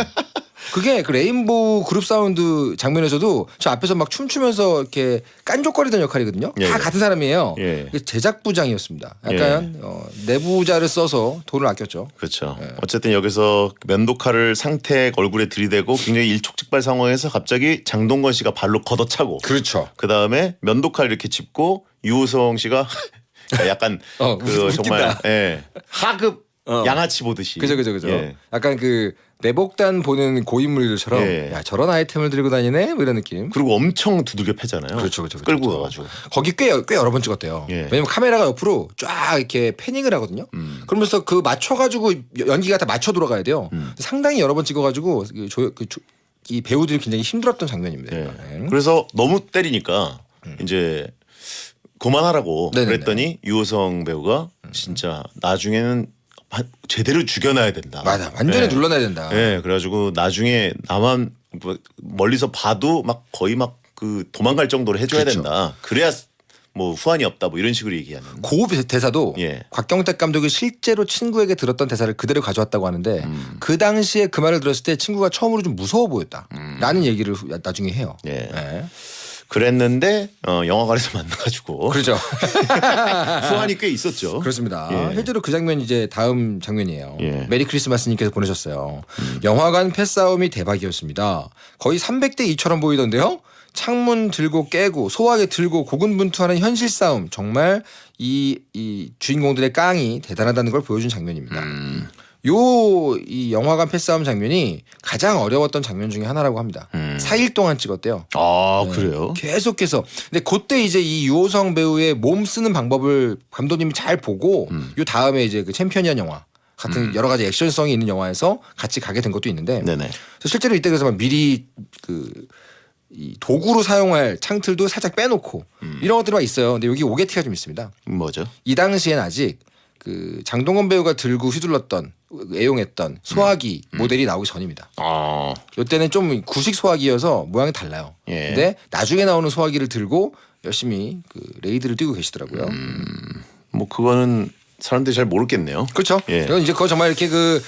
그게 그 레인보우 그룹 사운드 장면에서도 저 앞에서 막 춤추면서 이렇게 깐족거리던 역할이거든요. 예. 다 같은 사람이에요. 예. 제작부장이었습니다. 약간 내부자를 써서 돈을 아꼈죠. 그렇죠. 어쨌든 여기서 면도칼을 상택 얼굴에 들이대고 굉장히 일촉즉발 상황에서 갑자기 장동건 씨가 발로 걷어차고 그렇죠. 그 다음에 면도칼 이렇게 짚고 유호성 씨가 약간 그 웃긴다. 정말 하급 양아치 보듯이. 그죠. 예. 약간 그 내복단 보는 고인물들처럼 예. 야 저런 아이템을 들고 다니네 뭐 이런 느낌. 그리고 엄청 두들겨 패잖아요. 그렇죠. 끌고 가가지고. 거기 꽤 여러 번 찍었대요. 예. 왜냐면 카메라가 옆으로 쫙 이렇게 패닝을 하거든요. 그러면서 그 맞춰가지고 연기가 다 맞춰 돌아가야 돼요. 상당히 여러 번 찍어가지고 이 배우들이 굉장히 힘들었던 장면입니다. 예. 이거는. 그래서 너무 때리니까 이제 그만하라고 네네네. 그랬더니 유호성 배우가 진짜 나중에는 제대로 죽여놔야 된다. 맞아, 완전히 눌러놔야 된다. 네, 그래가지고 나중에 나만 멀리서 봐도 막 거의 막 그 도망갈 정도로 해줘야 그렇죠. 된다. 그래야 뭐 후환이 없다. 뭐 이런 식으로 얘기하는. 그 대사도 예. 곽경택 감독이 실제로 친구에게 들었던 대사를 그대로 가져왔다고 하는데 그 당시에 그 말을 들었을 때 친구가 처음으로 좀 무서워 보였다라는 얘기를 나중에 해요. 예. 네. 그랬는데 영화관에서 만나가지고 그렇죠. 후환이 꽤 있었죠. 그렇습니다. 예. 실제로 그 장면 이제 다음 장면이에요. 예. 메리 크리스마스님께서 보내셨어요. 영화관 패싸움이 대박이었습니다. 거의 300대 2처럼 보이던데요. 창문 들고 깨고 소화기 들고 고군분투하는 현실 싸움 정말 이 주인공들의 깡이 대단하다는 걸 보여준 장면입니다. 이 영화관 패싸움 장면이 가장 어려웠던 장면 중에 하나라고 합니다. 4일 동안 찍었대요. 아 그래요? 계속해서. 근데 그때 이제 이 유호성 배우의 몸 쓰는 방법을 감독님이 잘 보고 요 다음에 이제 그 챔피언이란 영화 같은 여러 가지 액션성이 있는 영화에서 같이 가게 된 것도 있는데 네네. 그래서 실제로 이때 그래서 막 미리 이 도구로 사용할 창틀도 살짝 빼놓고 이런 것들이 막 있어요. 근데 여기 오게티가 좀 있습니다. 뭐죠? 이 당시엔 아직 그 장동건 배우가 들고 휘둘렀던 애용했던 소화기 모델이 나오기 전입니다. 이때는 좀 구식 소화기여서 모양이 달라요. 예. 근데 나중에 나오는 소화기를 들고 열심히 그 레이드를 뛰고 계시더라고요. 뭐 그거는 사람들이 잘 모르겠네요. 그렇죠. 예. 이건 이제 그거 정말 이렇게 그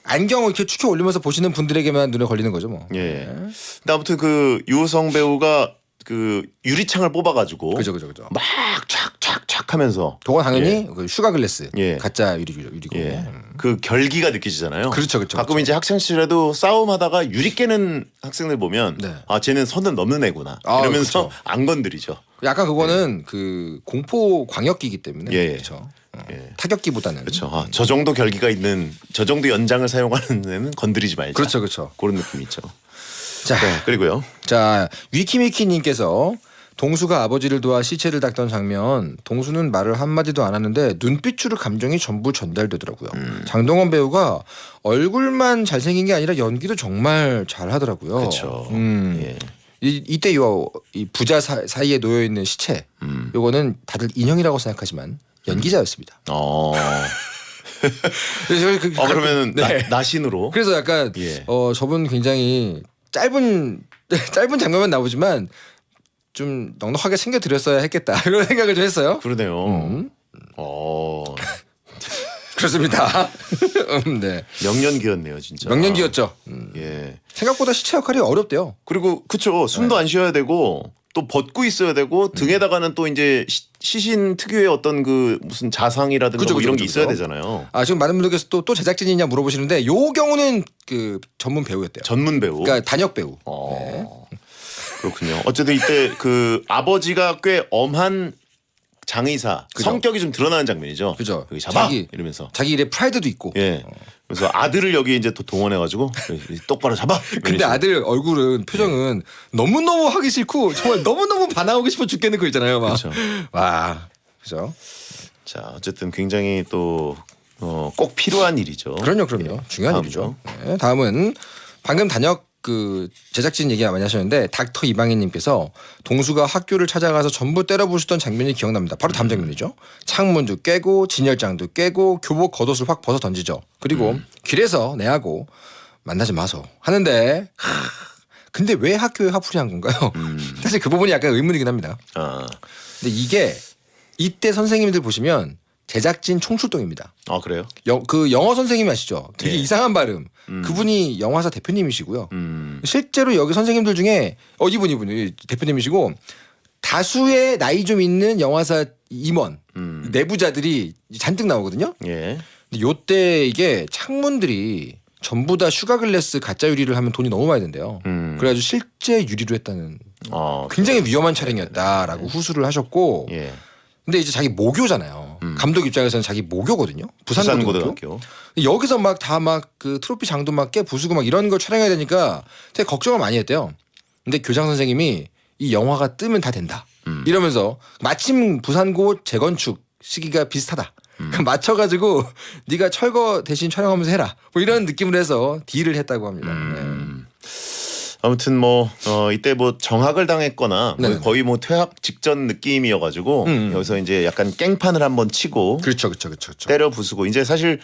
안경을 이렇게 축혀 올리면서 보시는 분들에게만 눈에 걸리는 거죠, 뭐. 예. 근데 아무튼 그 유호성 배우가 그 유리창을 뽑아가지고 그죠. 막 촥촥촥 하면서 그건 당연히 그 슈가 글래스 예. 가짜 유리고. 예. 그 결기가 느껴지잖아요. 그렇죠. 가끔 이제 학생 시절에도 싸움하다가 유리 깨는 학생들 보면 네. 아 쟤는 선을 넘는 애구나 아, 이러면서 그렇죠. 안 건드리죠. 약간 그거는 그 공포 광역기이기 때문에 예. 그렇죠. 예. 타격기보다는 그렇죠. 저 정도 결기가 있는 저 정도 연장을 사용하는 애는 건드리지 말자. 그렇죠. 그런 느낌이 있죠. 자, 네, 그리고요. 자 위키미키님께서 동수가 아버지를 도와 시체를 닦던 장면. 동수는 말을 한마디도 안 하는데 눈빛으로 감정이 전부 전달되더라고요. 장동건 배우가 얼굴만 잘생긴 게 아니라 연기도 정말 잘하더라고요. 그렇죠. 예. 이때 이 부자 사이에 놓여 있는 시체. 요거는 다들 인형이라고 생각하지만 연기자였습니다. 그러면은 네. 나신으로. 그래서 약간 예. 저분 굉장히 짧은 장면만 나오지만 좀 넉넉하게 챙겨드렸어야 했겠다 이런 생각을 좀 했어요. 그러네요. 그렇습니다. 네. 명년기였네요, 진짜. 명년기였죠. 예. 생각보다 시체 역할이 어렵대요. 그리고 그쵸. 숨도 안 쉬어야 되고 또 벗고 있어야 되고 등에다가는 또 이제 시신 특유의 어떤 그 무슨 자상이라든가 그죠, 뭐 이런 그죠, 게 있어야 그죠. 되잖아요. 지금 많은 분들께서 또 제작진이냐 물어보시는데 요 경우는 그 전문 배우였대요. 전문 배우. 그러니까 단역 배우. 그렇군요. 어쨌든 이때 그 아버지가 꽤 엄한 장의사 그죠. 성격이 좀 드러나는 장면이죠. 그죠. 여기 잡아 자기- 이러면서. 자기 일에 프라이드도 있고. 예. 그래서 아들을 여기 이제 또 동원해가지고 똑바로 잡아. 근데 아들 얼굴은 표정은 너무너무 하기 싫고 정말 너무너무 반항하고 싶어 죽겠는 거 있잖아요. 막. 그렇죠. 와. 그죠? 자, 어쨌든 굉장히 또 꼭 필요한 일이죠. 그럼요. 중요한 다음으로. 일이죠. 네, 다음은 방금 단역 그 제작진 얘기 많이 하셨는데 닥터 이방희님께서 동수가 학교를 찾아가서 전부 때려 부수던 장면이 기억납니다. 바로 다음 장면이죠. 창문도 깨고 진열장도 깨고 교복 겉옷을 확 벗어 던지죠. 그리고 길에서 내하고 만나지 마소 하는데 근데 왜 학교에 화풀이한 건가요? 사실 그 부분이 약간 의문이긴 합니다. 근데 이게 이때 선생님들 보시면 제작진 총출동입니다. 그래요? 그 영어 선생님 아시죠? 되게 예. 이상한 발음. 그분이 영화사 대표님이시고요. 음. 실제로 여기 선생님들 중에 이분이 대표님이시고 다수의 나이 좀 있는 영화사 임원 내부자들이 잔뜩 나오거든요. 예. 근데 요때 이게 창문들이 전부 다 슈가글래스 가짜 유리를 하면 돈이 너무 많이 든대요. 그래가지고 실제 유리로 했다는 굉장히 위험한 촬영이었다라고 후수를 하셨고 예. 근데 이제 자기 모교잖아요. 감독 입장에서는 자기 모교거든요. 부산고등학교. 부산고등학교. 여기서 막 다 막 그 트로피 장도 막 깨 부수고 막 이런 걸 촬영해야 되니까 되게 걱정을 많이 했대요. 근데 교장 선생님이 이 영화가 뜨면 다 된다. 이러면서 마침 부산고 재건축 시기가 비슷하다. 맞춰가지고 네가 철거 대신 촬영하면서 해라. 뭐 이런 느낌으로 해서 딜을 했다고 합니다. 아무튼 이때 뭐 정학을 당했거나 네네. 거의 뭐 퇴학 직전 느낌이어가지고 여기서 이제 약간 깽판을 한번 치고 그렇죠. 때려 부수고 이제 사실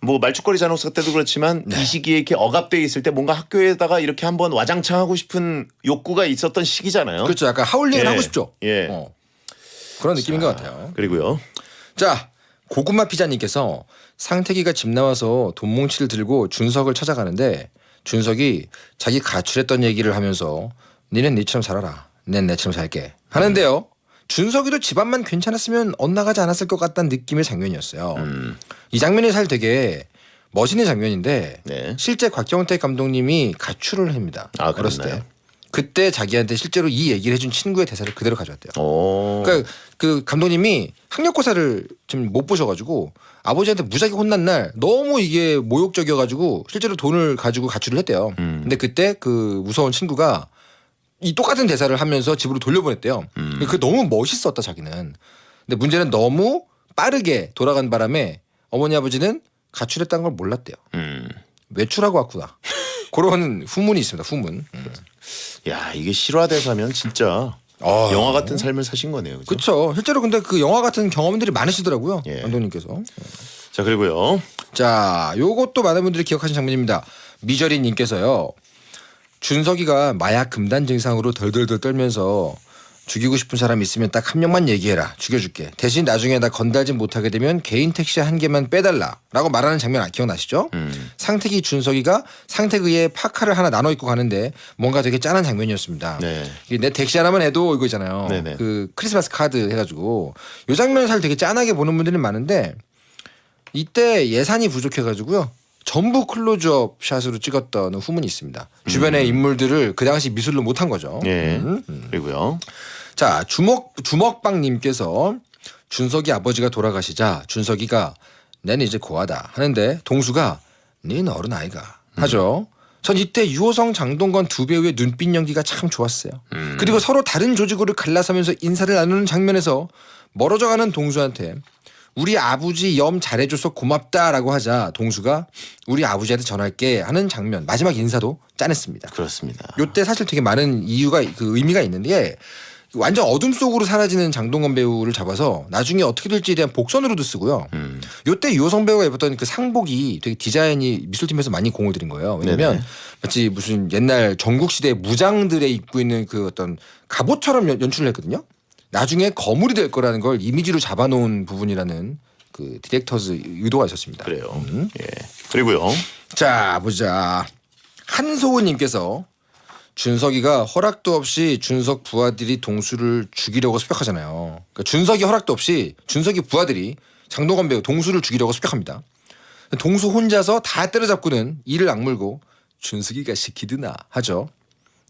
뭐 말죽거리 잔혹사 때도 그렇지만 이 시기에 이렇게 억압돼 있을 때 뭔가 학교에다가 이렇게 한번 와장창 하고 싶은 욕구가 있었던 시기잖아요. 그렇죠. 약간 하울링을 예. 하고 싶죠. 예. 그런 느낌인 것 같아요. 그리고요. 자, 고구마 피자님께서 상태기가 집 나와서 돈 뭉치를 들고 준석을 찾아가는데 준석이 자기 가출했던 얘기를 하면서 니는 니처럼 살아라. 난 내처럼 살게. 하는데요. 준석이도 집안만 괜찮았으면 엇나가지 않았을 것 같다는 느낌의 장면이었어요. 이 장면이 사실 되게 멋있는 장면인데 네. 실제 곽경택 감독님이 가출을 합니다. 어렸을 그랬나요? 때. 그때 자기한테 실제로 이 얘기를 해준 친구의 대사를 그대로 가져왔대요. 그러니까 그 감독님이 학력고사를 지금 못 보셔가지고 아버지한테 무지하게 혼난 날 너무 이게 모욕적이어가지고 실제로 돈을 가지고 가출을 했대요. 근데 그때 그 무서운 친구가 이 똑같은 대사를 하면서 집으로 돌려보냈대요. 그 너무 멋있었다 자기는. 근데 문제는 너무 빠르게 돌아간 바람에 어머니 아버지는 가출했다는 걸 몰랐대요. 외출하고 왔구나. 그런 후문이 있습니다. 후문. 야, 이게 실화대사면 진짜 영화 같은 삶을 사신 거네요. 그죠? 그렇죠. 실제로 근데 그 영화 같은 경험들이 많으시더라고요. 예. 감독님께서. 자, 그리고요. 자, 요것도 많은 분들이 기억하시는 장면입니다. 미저리님께서요. 준석이가 마약 금단 증상으로 덜덜덜 떨면서 죽이고 싶은 사람 있으면 딱 한 명만 얘기해라. 죽여줄게. 대신 나중에 나 건달짓 못하게 되면 개인 택시 한 개만 빼달라. 라고 말하는 장면 기억나시죠? 상택이 준석이가 상택의에 파카를 하나 나눠 입고 가는데 뭔가 되게 짠한 장면이었습니다. 네. 이게 내 택시 하나만 해도 이거 있잖아요. 네네. 그 크리스마스 카드 해가지고 요 장면을 사실 되게 짠하게 보는 분들이 많은데 이때 예산이 부족해가지고요. 전부 클로즈업 샷으로 찍었던 후문이 있습니다. 주변의 인물들을 그 당시 미술로 못한 거죠. 예. 그리고요. 자, 주먹빵님께서 준석이 아버지가 돌아가시자 준석이가 난 이제 고하다 하는데 동수가 닌 어른 아이가 하죠. 전 이때 유호성 장동건 두 배우의 눈빛 연기가 참 좋았어요. 그리고 서로 다른 조직으로 갈라서면서 인사를 나누는 장면에서 멀어져가는 동수한테 우리 아버지 염 잘해줘서 고맙다라고 하자 동수가 우리 아버지한테 전할게 하는 장면 마지막 인사도 짠했습니다. 그렇습니다. 요때 사실 되게 많은 이유가 그 의미가 있는데 완전 어둠 속으로 사라지는 장동건 배우를 잡아서 나중에 어떻게 될지에 대한 복선으로도 쓰고요. 요때 유호성 배우가 입었던 그 상복이 되게 디자인이 미술팀에서 많이 공을 들인 거예요. 왜냐면 네네. 마치 무슨 옛날 전국시대 무장들에 입고 있는 그 어떤 갑옷처럼 연출을 했거든요. 나중에 거물이 될 거라는 걸 이미지로 잡아놓은 부분이라는 그 디렉터즈 의도가 있었습니다. 그래요. 예. 그리고요. 자 보자. 한소우님께서 준석이가 허락도 없이 준석 부하들이 동수를 죽이려고 습격하잖아요. 그러니까 준석이 허락도 없이 준석이 부하들이 장동건 배우 동수를 죽이려고 습격합니다. 동수 혼자서 다 때려잡고는 이를 악물고 준석이가 시키드나 하죠.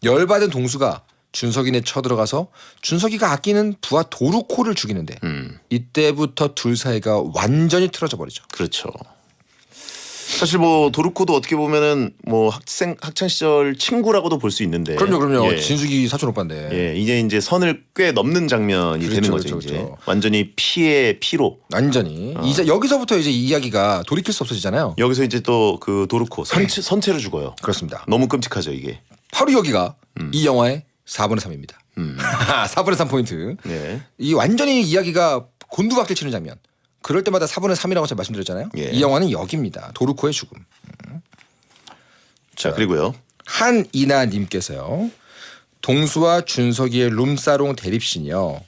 열받은 동수가 준석이네 쳐들어가서 준석이가 아끼는 부하 도루코를 죽이는데 이때부터 둘 사이가 완전히 틀어져 버리죠. 그렇죠. 사실 뭐 도루코도 어떻게 보면은 뭐 학창 시절 친구라고도 볼 수 있는데. 그럼요. 예. 진숙이 사촌 오빠인데. 예, 이제 선을 꽤 넘는 장면이 그렇죠, 되는 거죠. 그렇죠, 이제 그렇죠. 완전히 피에 피로. 완전히 이제 여기서부터 이제 이 이야기가 돌이킬 수 없어지잖아요. 여기서 이제 또 그 도루코 선체로 죽어요. 그렇습니다. 너무 끔찍하죠 이게. 바로 여기가 이 영화의 4분의 3입니다. 4분의 3 포인트. 네. 이 완전히 이야기가 곤두박질 치는 장면. 그럴 때마다 4분의 3이라고 제가 말씀드렸잖아요. 예. 이 영화는 여기입니다. 도루코의 죽음. 자 그리고요. 한이나님께서요. 동수와 준석이의 룸사롱 대립신이요.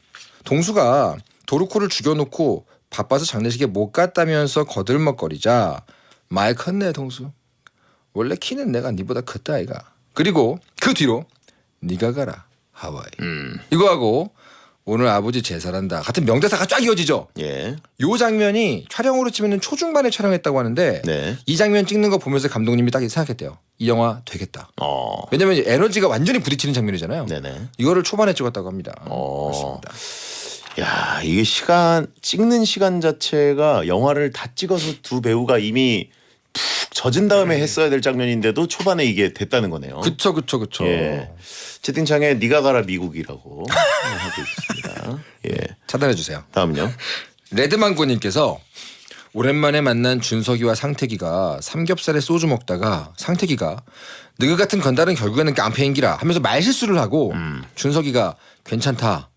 동수가 도루코를 죽여놓고 바빠서 장례식에 못 갔다면서 거들먹거리자 말 컸네 동수. 원래 키는 내가 니보다 컸다 아이가. 그리고 그 뒤로 니가 가라 하와이. 이거 하고 오늘 아버지 제사란다 같은 명대사가 쫙 이어지죠. 예. 요 장면이 촬영으로 치면 초중반에 촬영했다고 하는데 네. 이 장면 찍는 거 보면서 감독님이 딱 생각했대요. 이 영화 되겠다. 왜냐면 이제 에너지가 완전히 부딪히는 장면이잖아요. 네네. 이거를 초반에 찍었다고 합니다. 어. 그렇습니다. 야 이게 찍는 시간 자체가 영화를 다 찍어서 두 배우가 이미 푹 젖은 다음에 했어야 될 장면인데도 초반에 이게 됐다는 거네요. 그쵸. 예. 채팅창에 니가 가라 미국이라고 하고 있습니다. 예. 차단해 주세요. 다음은요. 레드망고님께서 오랜만에 만난 준석이와 상태기가 삼겹살에 소주 먹다가 상태기가 너희 같은 건달은 결국에는 깡패인기라 하면서 말실수를 하고 준석이가 괜찮다.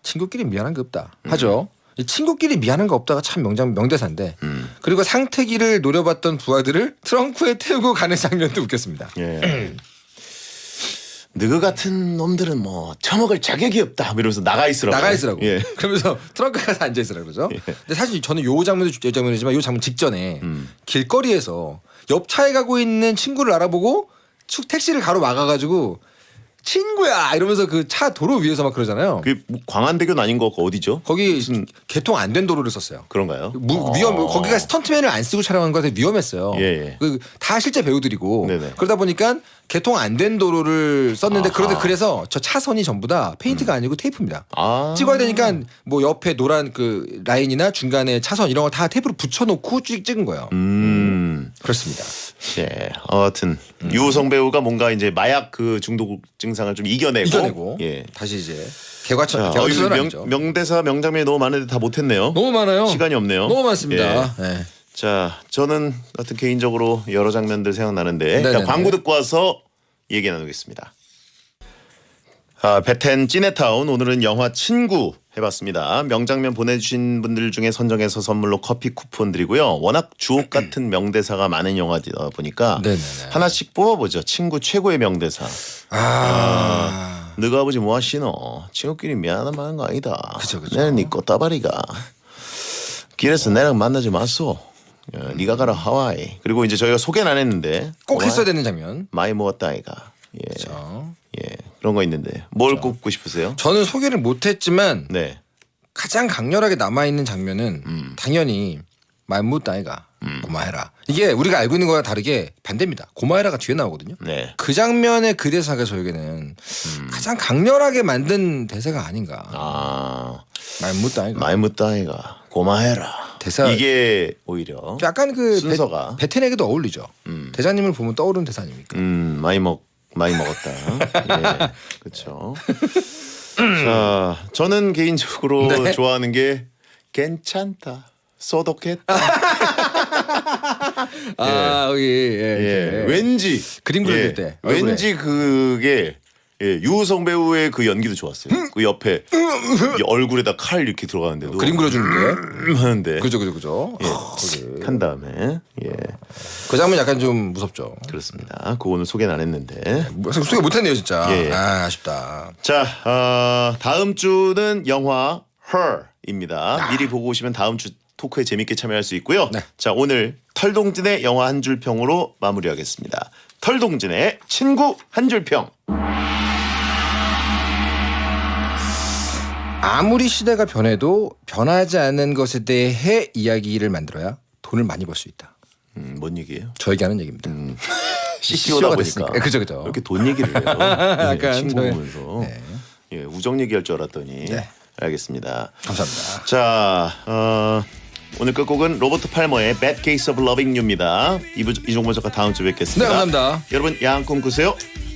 친구끼리 미안한 거 없다 하죠. 이 친구끼리 미안한 거 없다가 참 명대사인데 그리고 상태기를 노려봤던 부하들을 트렁크에 태우고 가는 장면도 웃겼습니다. 예. 너희 같은 놈들은 뭐 처먹을 자격이 없다. 이러면서 나가 있으라고. 예. 그러면서 트렁크에 가서 앉아 있으라고 그러죠. 근데 사실 저는 요 장면도 요 장면이지만 요 장면 직전에 길거리에서 옆 차에 가고 있는 친구를 알아보고 택시를 가로막아가지고 친구야 이러면서 그 차 도로 위에서 막 그러잖아요. 그게 뭐 광안대교는 아닌 거 어디죠? 거기 무슨 개통 안 된 도로를 썼어요. 그런가요? 위험 거기가 스턴트맨을 안 쓰고 촬영한 거라서 위험했어요. 예. 다 실제 배우들이고 네네. 그러다 보니까 개통 안 된 도로를 썼는데 아하. 그래서 저 차선이 전부 다 페인트가 아니고 테이프입니다. 아. 찍어야 되니까 뭐 옆에 노란 그 라인이나 중간에 차선 이런 거 다 테이프로 붙여놓고 찍은 거예요. 그렇습니다. 예. 하여튼 유호성 배우가 뭔가 이제 마약 그 중독 증상을 좀 이겨내고 예. 다시 이제 자, 개과천선은 아니죠. 명대사 명장면이 너무 많은데 다 못했네요. 너무 많아요. 시간이 없네요. 너무 많습니다. 예. 네. 자, 저는 하여튼 개인적으로 여러 장면들 생각나는데 네네네. 일단 광고 듣고 와서 얘기 나누겠습니다. 베텐 찌네타운 오늘은 영화 친구 해봤습니다. 명장면 보내주신 분들 중에 선정해서 선물로 커피 쿠폰 드리고요. 워낙 주옥 같은 명대사가 많은 영화다 보니까 네네네. 하나씩 뽑아보죠. 친구 최고의 명대사. 너가 아버지 뭐 하시노? 친구끼리 미안한 말한 거 아니다. 그쵸. 내는 네 꽃다발이가 길에서 나랑 만나지 마소. 네가 가라 하와이. 그리고 이제 저희가 소개는 안 했는데 꼭 했어야 되는 장면. 많이 먹었다 아이가. 예. 그렇죠. 예. 그런 거 있는데 뭘 꼽고 싶으세요? 저는 소개를 못했지만 네. 가장 강렬하게 남아있는 장면은 당연히 말무따이가 고마해라. 이게 우리가 알고 있는 거와 다르게 반대입니다. 고마해라가 뒤에 나오거든요. 네. 그 장면의 그 대사가 저에게는 가장 강렬하게 만든 대사가 아닌가. 말무따이가. 많이 묻다 아이가 고마해라. 대사 이게 오히려 약간 그 순서가 베텐에게도 어울리죠. 대사님을 보면 떠오르는 대사 아닙니까? 많이 먹었다. 예, 그렇죠. 자, 저는 개인적으로 네. 좋아하는 게 괜찮다, 소독했다. 예. 왠지 그림 그릴 예, 때 얼굴에. 왠지 그게 유우성 배우의 그 연기도 좋았어요. 그 옆에 이 얼굴에다 칼 이렇게 들어가는데도 그림 그려주는데. 하는데 그죠. 예, 한 다음에 예, 그 장면 약간 좀 무섭죠. 그렇습니다. 그거 오늘 소개는 안 했는데. 소개 못했네요 진짜. 예. 아쉽다. 자, 다음 주는 영화 Her입니다. 미리 보고 오시면 다음 주 토크에 재밌게 참여할 수 있고요. 네. 자, 오늘 털동진의 영화 한 줄 평으로 마무리하겠습니다. 털동진의 친구 한 줄 평. 아무리 시대가 변해도 변하지 않는 것에 대해 이야기를 만들어야 돈을 많이 벌 수 있다. 뭔 얘기예요? 저에게 하는 얘기입니다. CCO다 보니까. 됐으니까. 그죠. 이렇게 돈 얘기를 해요. 약간 친구 저의- 보면서. 네. 예, 우정 얘기할 줄 알았더니. 네. 알겠습니다. 감사합니다. 자, 오늘 끝곡은 로버트 팔머의 Bad Case of Loving You입니다. 이종범 작가 다음 주에 뵙겠습니다. 네, 감사합니다. 여러분 야한 꿈 꾸세요.